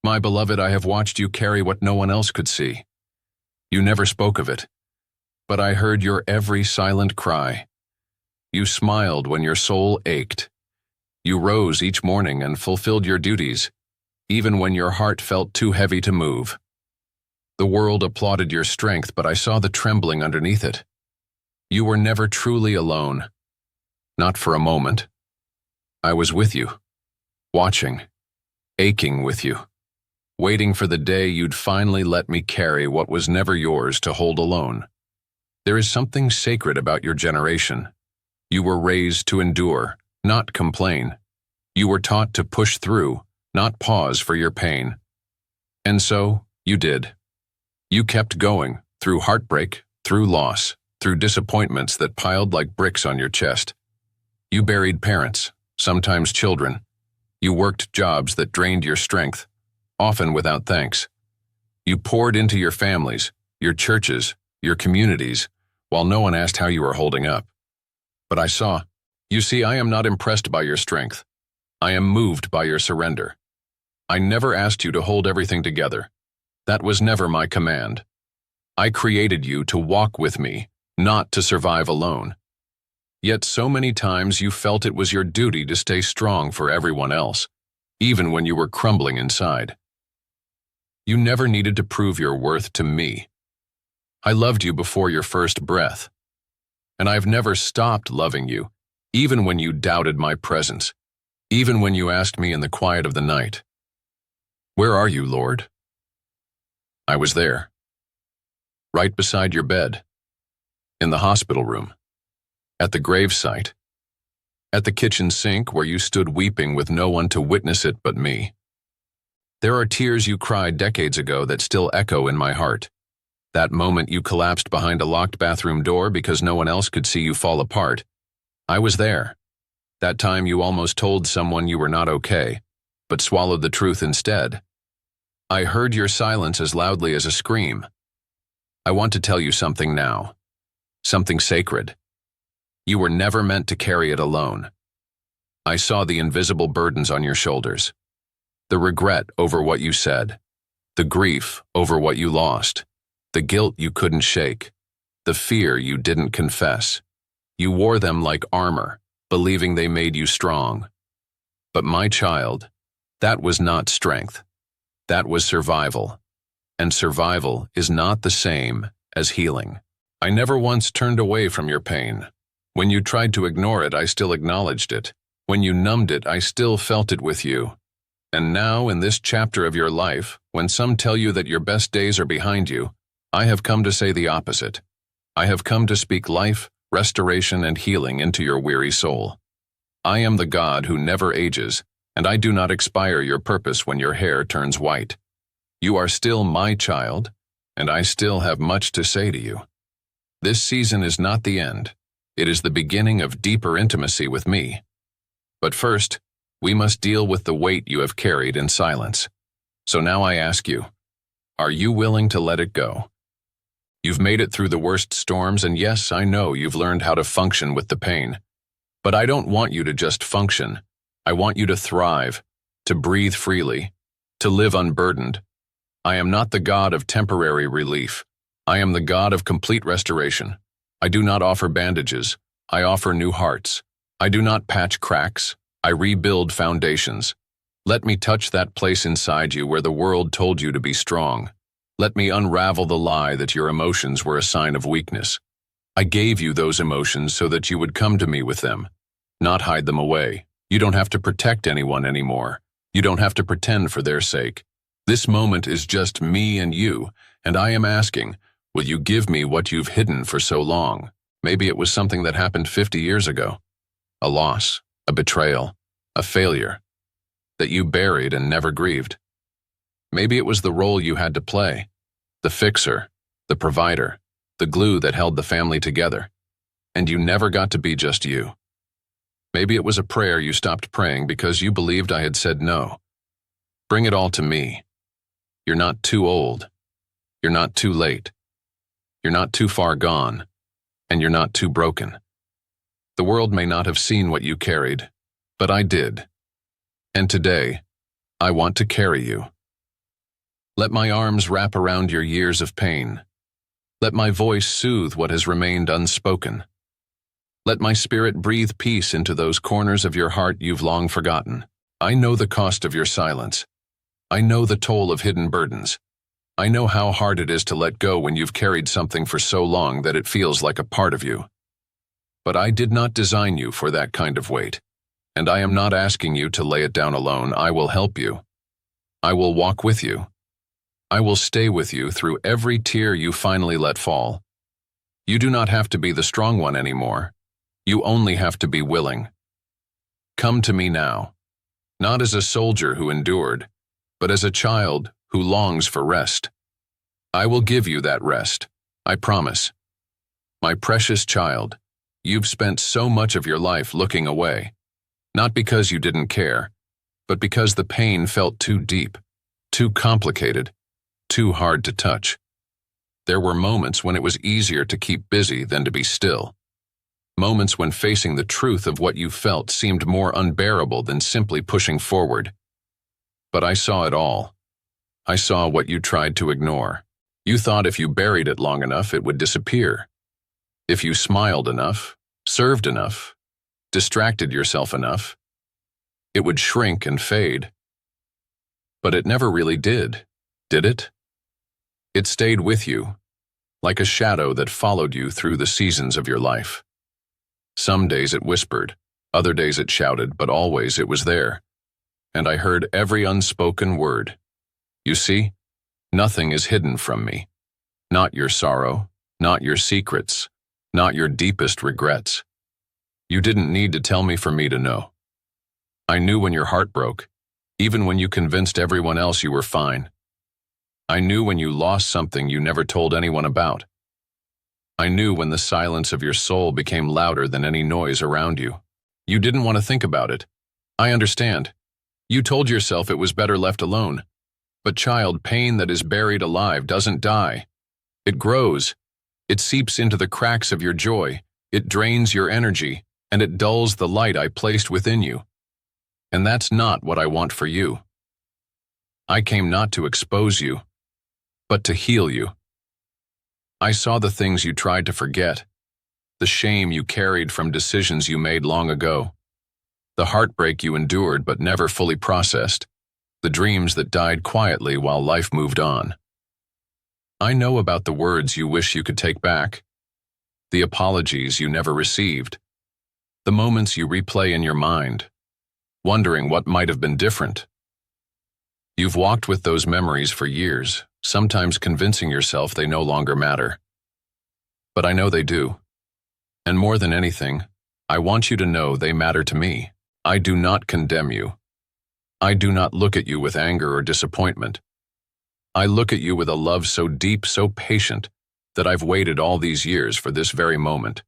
My beloved, I have watched you carry what no one else could see. You never spoke of it, but I heard your every silent cry. You smiled when your soul ached. You rose each morning and fulfilled your duties, even when your heart felt too heavy to move. The world applauded your strength, but I saw the trembling underneath it. You were never truly alone. Not for a moment. I was with you, watching, aching with you, waiting for the day you'd finally let me carry what was never yours to hold alone. There is something sacred about your generation. You were raised to endure, not complain. You were taught to push through, not pause for your pain. And so, you did. You kept going, through heartbreak, through loss, through disappointments that piled like bricks on your chest. You buried parents, sometimes children. You worked jobs that drained your strength, often without thanks. You poured into your families, your churches, your communities, while no one asked how you were holding up. But I saw. You see, I am not impressed by your strength. I am moved by your surrender. I never asked you to hold everything together. That was never my command. I created you to walk with me, not to survive alone. Yet so many times you felt it was your duty to stay strong for everyone else, even when you were crumbling inside. You never needed to prove your worth to me. I loved you before your first breath. And I've never stopped loving you, even when you doubted my presence, even when you asked me in the quiet of the night, "Where are you, Lord?" I was there, right beside your bed, in the hospital room, at the gravesite, at the kitchen sink where you stood weeping with no one to witness it but me. There are tears you cried decades ago that still echo in my heart. That moment you collapsed behind a locked bathroom door because no one else could see you fall apart. I was there. That time you almost told someone you were not okay, but swallowed the truth instead. I heard your silence as loudly as a scream. I want to tell you something now. Something sacred. You were never meant to carry it alone. I saw the invisible burdens on your shoulders. The regret over what you said. The grief over what you lost. The guilt you couldn't shake. The fear you didn't confess. You wore them like armor, believing they made you strong. But my child, that was not strength. That was survival. And survival is not the same as healing. I never once turned away from your pain. When you tried to ignore it, I still acknowledged it. When you numbed it, I still felt it with you. And now, in this chapter of your life, when some tell you that your best days are behind you, I have come to say the opposite. I have come to speak life, restoration, and healing into your weary soul. I am the God who never ages, and I do not expire your purpose when your hair turns white. You are still my child, and I still have much to say to you. This season is not the end. It is the beginning of deeper intimacy with me. But first, we must deal with the weight you have carried in silence. So now I ask you, are you willing to let it go? You've made it through the worst storms, and yes, I know you've learned how to function with the pain. But I don't want you to just function. I want you to thrive, to breathe freely, to live unburdened. I am not the God of temporary relief. I am the God of complete restoration. I do not offer bandages. I offer new hearts. I do not patch cracks. I rebuild foundations. Let me touch that place inside you where the world told you to be strong. Let me unravel the lie that your emotions were a sign of weakness. I gave you those emotions so that you would come to me with them, not hide them away. You don't have to protect anyone anymore. You don't have to pretend for their sake. This moment is just me and you, and I am asking, will you give me what you've hidden for so long? Maybe it was something that happened 50 years ago. A loss, a betrayal, a failure that you buried and never grieved. Maybe it was the role you had to play, the fixer, the provider, the glue that held the family together, and you never got to be just you. Maybe it was a prayer you stopped praying because you believed I had said no. Bring it all to me. You're not too old. You're not too late. You're not too far gone, and you're not too broken. The world may not have seen what you carried, but I did. And today, I want to carry you. Let my arms wrap around your years of pain. Let my voice soothe what has remained unspoken. Let my spirit breathe peace into those corners of your heart you've long forgotten. I know the cost of your silence. I know the toll of hidden burdens. I know how hard it is to let go when you've carried something for so long that it feels like a part of you. But I did not design you for that kind of weight, and I am not asking you to lay it down alone. I will help you. I will walk with you. I will stay with you through every tear you finally let fall. You do not have to be the strong one anymore. You only have to be willing. Come to me now, not as a soldier who endured, but as a child who longs for rest. I will give you that rest, I promise. My precious child, you've spent so much of your life looking away, not because you didn't care, but because the pain felt too deep, too complicated, too hard to touch. There were moments when it was easier to keep busy than to be still. Moments when facing the truth of what you felt seemed more unbearable than simply pushing forward. But I saw it all. I saw what you tried to ignore. You thought if you buried it long enough, it would disappear. If you smiled enough, served enough, distracted yourself enough, it would shrink and fade. But it never really did it? It stayed with you, like a shadow that followed you through the seasons of your life. Some days it whispered, other days it shouted, but always it was there. And I heard every unspoken word. You see, nothing is hidden from me. Not your sorrow, not your secrets, not your deepest regrets. You didn't need to tell me for me to know. I knew when your heart broke, even when you convinced everyone else you were fine. I knew when you lost something you never told anyone about. I knew when the silence of your soul became louder than any noise around you. You didn't want to think about it. I understand. You told yourself it was better left alone. But child, pain that is buried alive doesn't die. It grows. It seeps into the cracks of your joy. It drains your energy, and it dulls the light I placed within you. And that's not what I want for you. I came not to expose you, but to heal you. I saw the things you tried to forget, the shame you carried from decisions you made long ago, the heartbreak you endured but never fully processed, the dreams that died quietly while life moved on. I know about the words you wish you could take back, the apologies you never received, the moments you replay in your mind, wondering what might have been different. You've walked with those memories for years, sometimes convincing yourself they no longer matter. But I know they do. And more than anything, I want you to know they matter to me. I do not condemn you. I do not look at you with anger or disappointment. I look at you with a love so deep, so patient, that I've waited all these years for this very moment,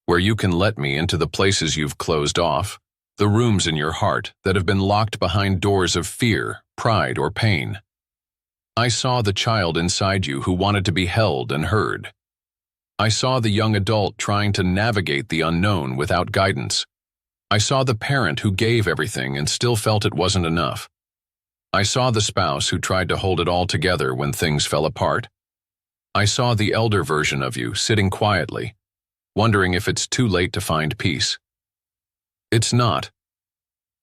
where you can let me into the places you've closed off, the rooms in your heart that have been locked behind doors of fear, pride, or pain. I saw the child inside you who wanted to be held and heard. I saw the young adult trying to navigate the unknown without guidance. I saw the parent who gave everything and still felt it wasn't enough. I saw the spouse who tried to hold it all together when things fell apart. I saw the elder version of you sitting quietly, wondering if it's too late to find peace. It's not.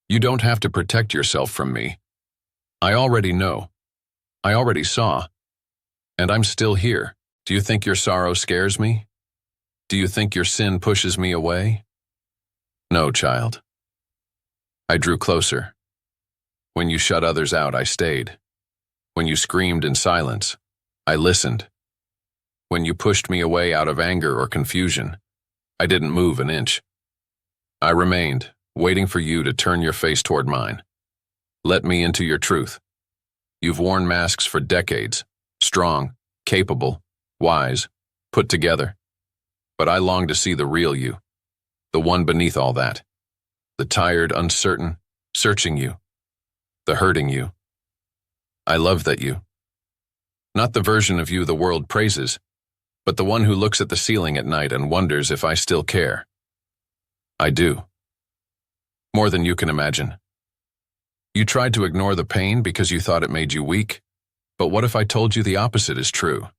You don't have to protect yourself from me. I already know. I already saw. And I'm still here. Do you think your sorrow scares me? Do you think your sin pushes me away? No, child. I drew closer. When you shut others out, I stayed. When you screamed in silence, I listened. When you pushed me away out of anger or confusion, I didn't move an inch. I remained, waiting for you to turn your face toward mine. Let me into your truth. You've worn masks for decades, strong, capable, wise, put together. But I long to see the real you, the one beneath all that, the tired, uncertain, searching you, the hurting you. I love that you. Not the version of you the world praises, but the one who looks at the ceiling at night and wonders if I still care. I do. More than you can imagine. You tried to ignore the pain because you thought it made you weak, But what if I told you the opposite is true?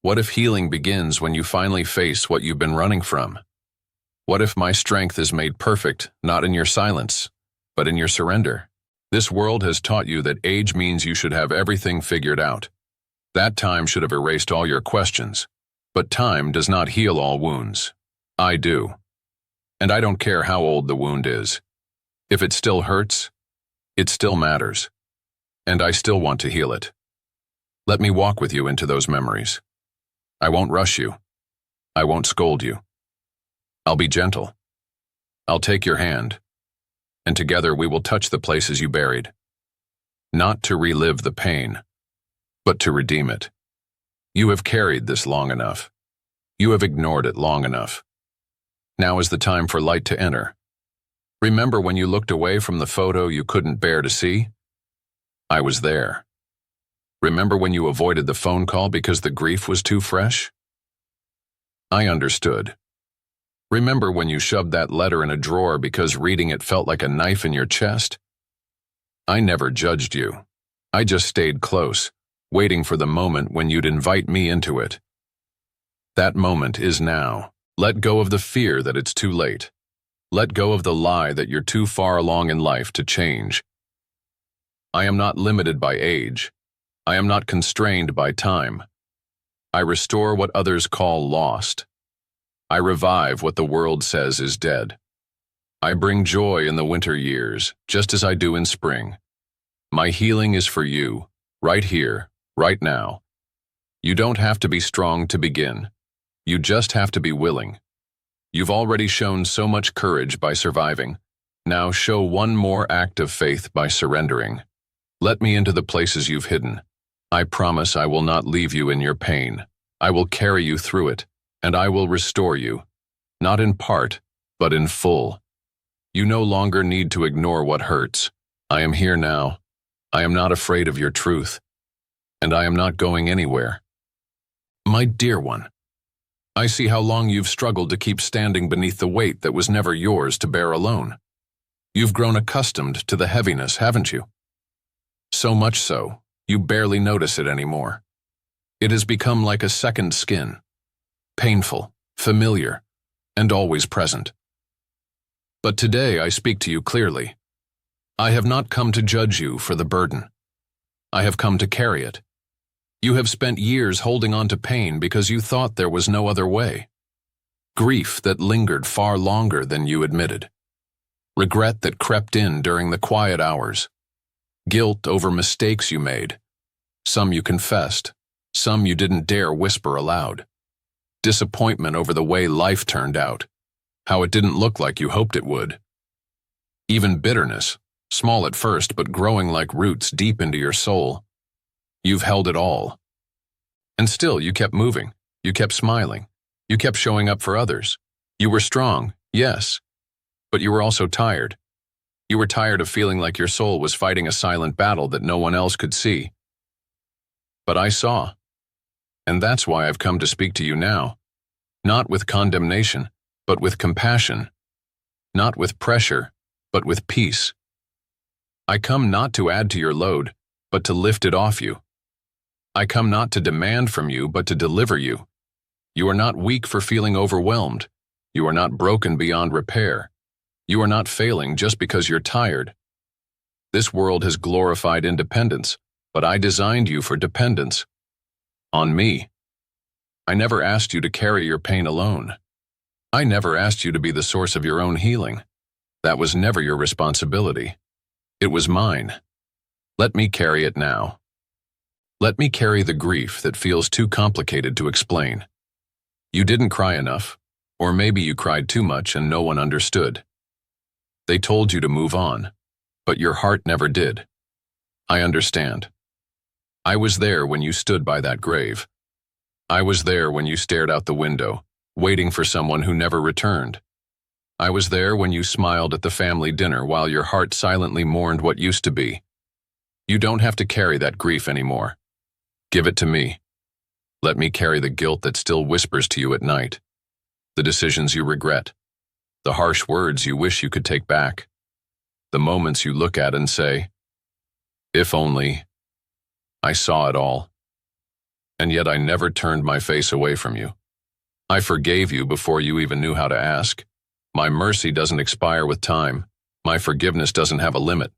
What if healing begins when you finally face what you've been running from? What if my strength is made perfect, not in your silence, but in your surrender? This world has taught you that age means you should have everything figured out. That time should have erased all your questions. But time does not heal all wounds. I do. And I don't care how old the wound is. If it still hurts, it still matters. And I still want to heal it. Let me walk with you into those memories. I won't rush you. I won't scold you. I'll be gentle. I'll take your hand. And together we will touch the places you buried. Not to relive the pain, but to redeem it. You have carried this long enough. You have ignored it long enough. Now is the time for light to enter. Remember when you looked away from the photo you couldn't bear to see? I was there. Remember when you avoided the phone call because the grief was too fresh? I understood. Remember when you shoved that letter in a drawer because reading it felt like a knife in your chest? I never judged you. I just stayed close, waiting for the moment when you'd invite me into it. That moment is now. Let go of the fear that it's too late. Let go of the lie that you're too far along in life to change. I am not limited by age. I am not constrained by time. I restore what others call lost. I revive what the world says is dead. I bring joy in the winter years, just as I do in spring. My healing is for you, right here, right now. You don't have to be strong to begin. You just have to be willing. You've already shown so much courage by surviving. Now show one more act of faith by surrendering. Let me into the places you've hidden. I promise I will not leave you in your pain. I will carry you through it, and I will restore you. Not in part, but in full. You no longer need to ignore what hurts. I am here now. I am not afraid of your truth. And I am not going anywhere. My dear one, I see how long you've struggled to keep standing beneath the weight that was never yours to bear alone. You've grown accustomed to the heaviness, haven't you? So much so, you barely notice it anymore. It has become like a second skin, painful, familiar, and always present. But today I speak to you clearly. I have not come to judge you for the burden. I have come to carry it. You have spent years holding on to pain because you thought there was no other way. Grief that lingered far longer than you admitted. Regret that crept in during the quiet hours. Guilt over mistakes you made. Some you confessed, some you didn't dare whisper aloud. Disappointment over the way life turned out, how it didn't look like you hoped it would. Even bitterness, small at first but growing like roots deep into your soul. You've held it all. And still you kept moving, you kept smiling, you kept showing up for others. You were strong, yes, but you were also tired. You were tired of feeling like your soul was fighting a silent battle that no one else could see. But I saw. And that's why I've come to speak to you now. Not with condemnation, but with compassion. Not with pressure, but with peace. I come not to add to your load, but to lift it off you. I come not to demand from you, but to deliver you. You are not weak for feeling overwhelmed. You are not broken beyond repair. You are not failing just because you're tired. This world has glorified independence, but I designed you for dependence. On me. I never asked you to carry your pain alone. I never asked you to be the source of your own healing. That was never your responsibility. It was mine. Let me carry it now. Let me carry the grief that feels too complicated to explain. You didn't cry enough, or maybe you cried too much and no one understood. They told you to move on, but your heart never did. I understand. I was there when you stood by that grave. I was there when you stared out the window, waiting for someone who never returned. I was there when you smiled at the family dinner while your heart silently mourned what used to be. You don't have to carry that grief anymore. Give it to me. Let me carry the guilt that still whispers to you at night, the decisions you regret, the harsh words you wish you could take back, the moments you look at and say, if only. I saw it all. And yet I never turned my face away from you. I forgave you before you even knew how to ask. My mercy doesn't expire with time. My forgiveness doesn't have a limit.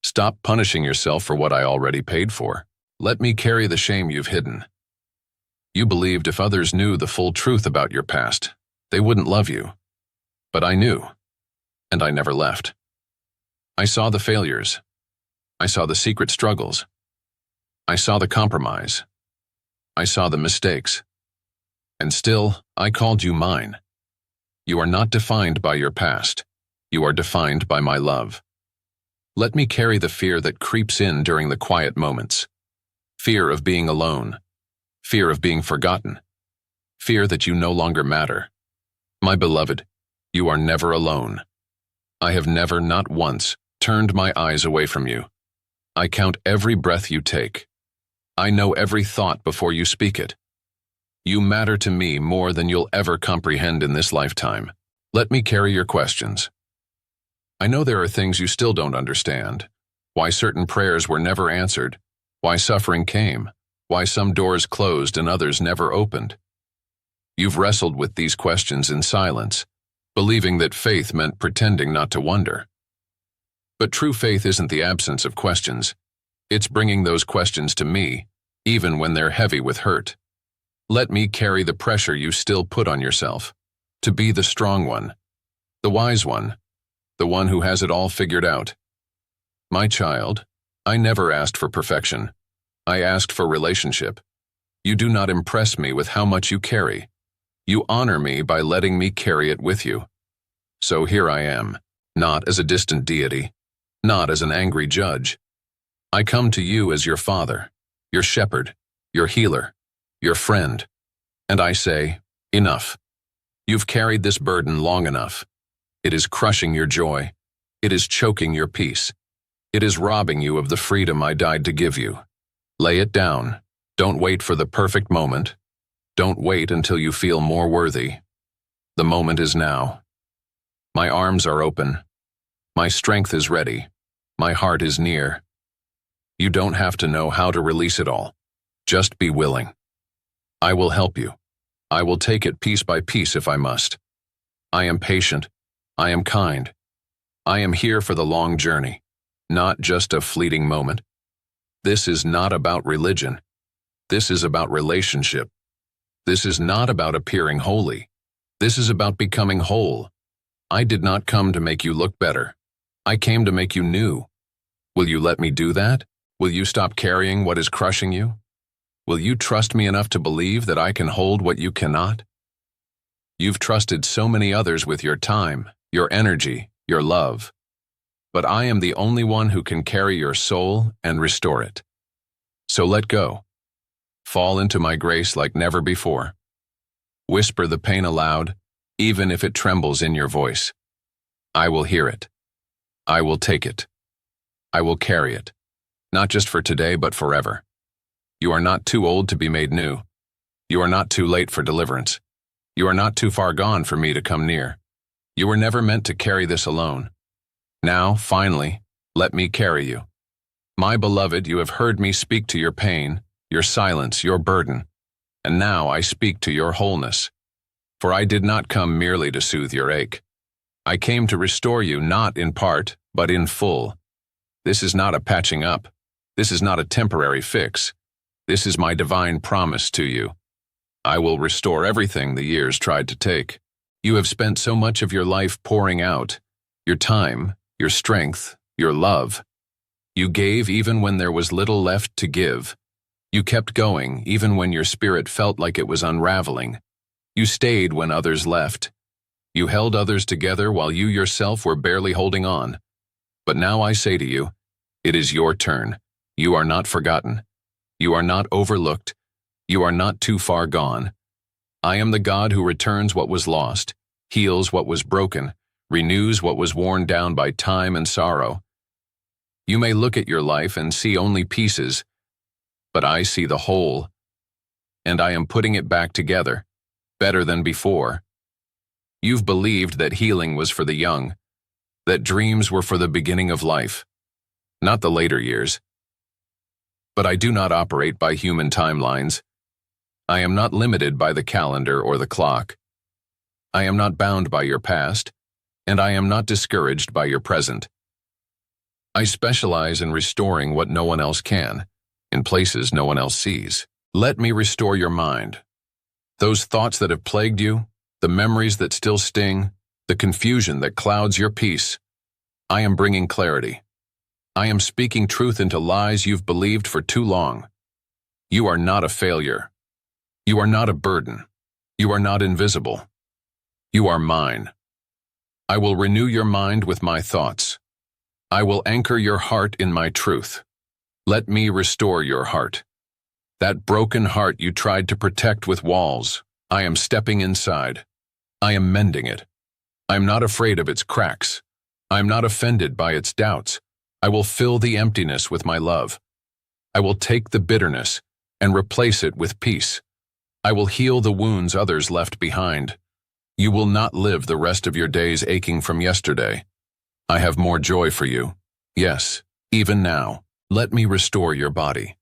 Stop punishing yourself for what I already paid for. Let me carry the shame you've hidden. You believed if others knew the full truth about your past, they wouldn't love you. But I knew, and I never left. I saw the failures. I saw the secret struggles. I saw the compromise. I saw the mistakes. And still, I called you mine. You are not defined by your past. You are defined by my love. Let me carry the fear that creeps in during the quiet moments. Fear of being alone. Fear of being forgotten. Fear that you no longer matter. My beloved, you are never alone. I have never, not once, turned my eyes away from you. I count every breath you take. I know every thought before you speak it. You matter to me more than you'll ever comprehend in this lifetime. Let me carry your questions. I know there are things you still don't understand. Why certain prayers were never answered. Why suffering came. Why some doors closed and others never opened. You've wrestled with these questions in silence, believing that faith meant pretending not to wonder. But true faith isn't the absence of questions. It's bringing those questions to me, even when they're heavy with hurt. Let me carry the pressure you still put on yourself, to be the strong one, the wise one, the one who has it all figured out. My child, I never asked for perfection. I asked for relationship. You do not impress me with how much you carry. You honor me by letting me carry it with you. So here I am, not as a distant deity, not as an angry judge. I come to you as your father, your shepherd, your healer, your friend. And I say, enough. You've carried this burden long enough. It is crushing your joy. It is choking your peace. It is robbing you of the freedom I died to give you. Lay it down. Don't wait for the perfect moment. Don't wait until you feel more worthy. The moment is now. My arms are open. My strength is ready. My heart is near. You don't have to know how to release it all. Just be willing. I will help you. I will take it piece by piece if I must. I am patient. I am kind. I am here for the long journey, not just a fleeting moment. This is not about religion. This is about relationship. This is not about appearing holy. This is about becoming whole. I did not come to make you look better. I came to make you new. Will you let me do that? Will you stop carrying what is crushing you? Will you trust me enough to believe that I can hold what you cannot? You've trusted so many others with your time, your energy, your love. But I am the only one who can carry your soul and restore it. So let go. Fall into my grace like never before. Whisper the pain aloud, even if it trembles in your voice. I will hear it. I will take it. I will carry it, not just for today, but forever. You are not too old to be made new. You are not too late for deliverance. You are not too far gone for me to come near. You were never meant to carry this alone. Now, finally, let me carry you. My beloved, you have heard me speak to your pain, your silence, your burden, and now I speak to your wholeness. For I did not come merely to soothe your ache. I came to restore you not in part, but in full. This is not a patching up. This is not a temporary fix. This is my divine promise to you. I will restore everything the years tried to take. You have spent so much of your life pouring out, your time, your strength, your love. You gave even when there was little left to give. You kept going even when your spirit felt like it was unraveling. You stayed when others left. You held others together while you yourself were barely holding on. But now I say to you, it is your turn. You are not forgotten. You are not overlooked. You are not too far gone. I am the God who returns what was lost, heals what was broken, renews what was worn down by time and sorrow. You may look at your life and see only pieces, but I see the whole, and I am putting it back together, better than before. You've believed that healing was for the young, that dreams were for the beginning of life, not the later years. But I do not operate by human timelines. I am not limited by the calendar or the clock. I am not bound by your past, and I am not discouraged by your present. I specialize in restoring what no one else can, in places no one else sees. Let me restore your mind. Those thoughts that have plagued you, the memories that still sting, the confusion that clouds your peace. I am bringing clarity. I am speaking truth into lies you've believed for too long. You are not a failure. You are not a burden. You are not invisible. You are mine. I will renew your mind with my thoughts. I will anchor your heart in my truth. Let me restore your heart. That broken heart you tried to protect with walls, I am stepping inside. I am mending it. I am not afraid of its cracks. I am not offended by its doubts. I will fill the emptiness with my love. I will take the bitterness and replace it with peace. I will heal the wounds others left behind. You will not live the rest of your days aching from yesterday. I have more joy for you. Yes, even now, let me restore your body.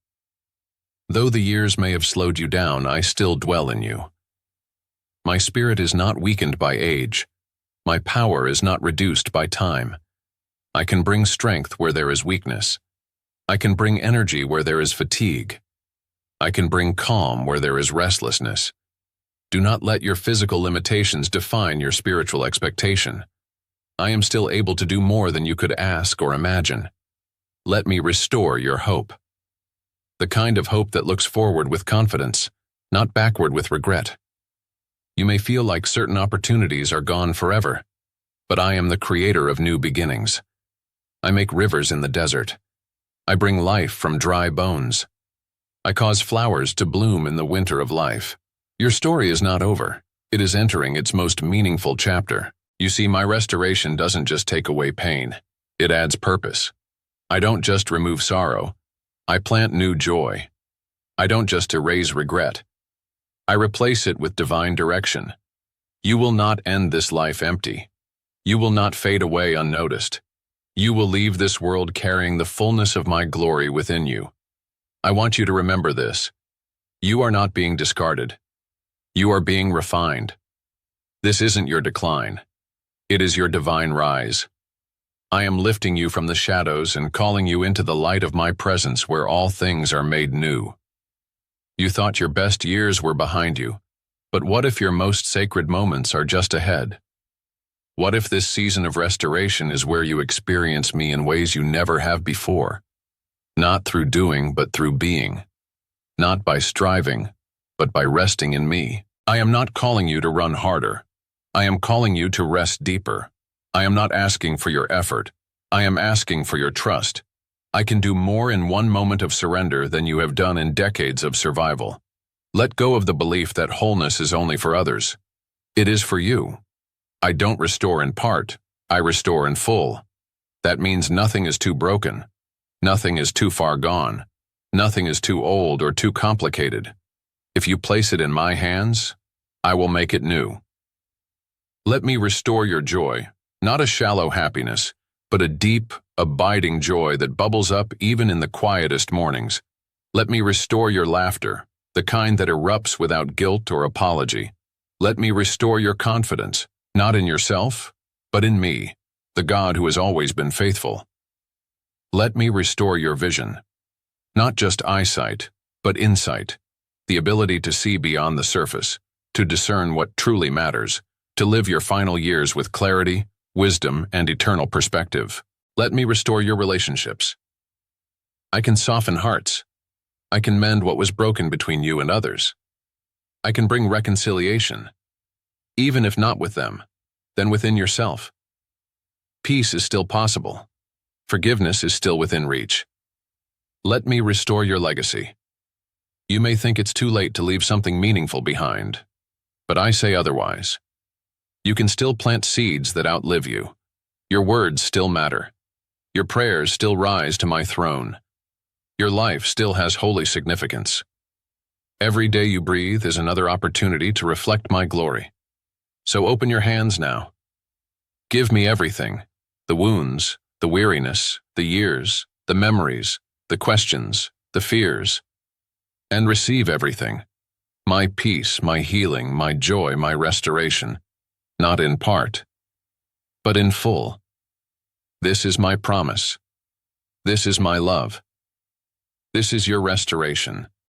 Though the years may have slowed you down, I still dwell in you. My spirit is not weakened by age. My power is not reduced by time. I can bring strength where there is weakness. I can bring energy where there is fatigue. I can bring calm where there is restlessness. Do not let your physical limitations define your spiritual expectation. I am still able to do more than you could ask or imagine. Let me restore your hope. The kind of hope that looks forward with confidence, not backward with regret. You may feel like certain opportunities are gone forever, but I am the creator of new beginnings. I make rivers in the desert. I bring life from dry bones. I cause flowers to bloom in the winter of life. Your story is not over. It is entering its most meaningful chapter. You see, my restoration doesn't just take away pain. It adds purpose. I don't just remove sorrow. I plant new joy. I don't just erase regret. I replace it with divine direction. You will not end this life empty. You will not fade away unnoticed. You will leave this world carrying the fullness of my glory within you. I want you to remember this. You are not being discarded. You are being refined. This isn't your decline. It is your divine rise. I am lifting you from the shadows and calling you into the light of my presence where all things are made new. You thought your best years were behind you, but what if your most sacred moments are just ahead? What if this season of restoration is where you experience me in ways you never have before? Not through doing, but through being. Not by striving, but by resting in me. I am not calling you to run harder. I am calling you to rest deeper. I am not asking for your effort. I am asking for your trust. I can do more in one moment of surrender than you have done in decades of survival. Let go of the belief that wholeness is only for others. It is for you. I don't restore in part. I restore in full. That means nothing is too broken. Nothing is too far gone. Nothing is too old or too complicated. If you place it in my hands, I will make it new. Let me restore your joy, not a shallow happiness, but a deep, abiding joy that bubbles up even in the quietest mornings. Let me restore your laughter, the kind that erupts without guilt or apology. Let me restore your confidence, not in yourself, but in me, the God who has always been faithful. Let me restore your vision, not just eyesight, but insight, the ability to see beyond the surface, to discern what truly matters, to live your final years with clarity, wisdom, and eternal perspective. Let me restore your relationships. I can soften hearts. I can mend what was broken between you and others. I can bring reconciliation, even if not with them, then within yourself. Peace is still possible. Forgiveness is still within reach. Let me restore your legacy. You may think it's too late to leave something meaningful behind, but I say otherwise. You can still plant seeds that outlive you. Your words still matter. Your prayers still rise to my throne. Your life still has holy significance. Every day you breathe is another opportunity to reflect my glory. So open your hands now. Give me everything, the wounds, the weariness, the years, the memories, the questions, the fears, and receive everything. My peace, my healing, my joy, my restoration, not in part, but in full. This is my promise. This is my love. This is your restoration.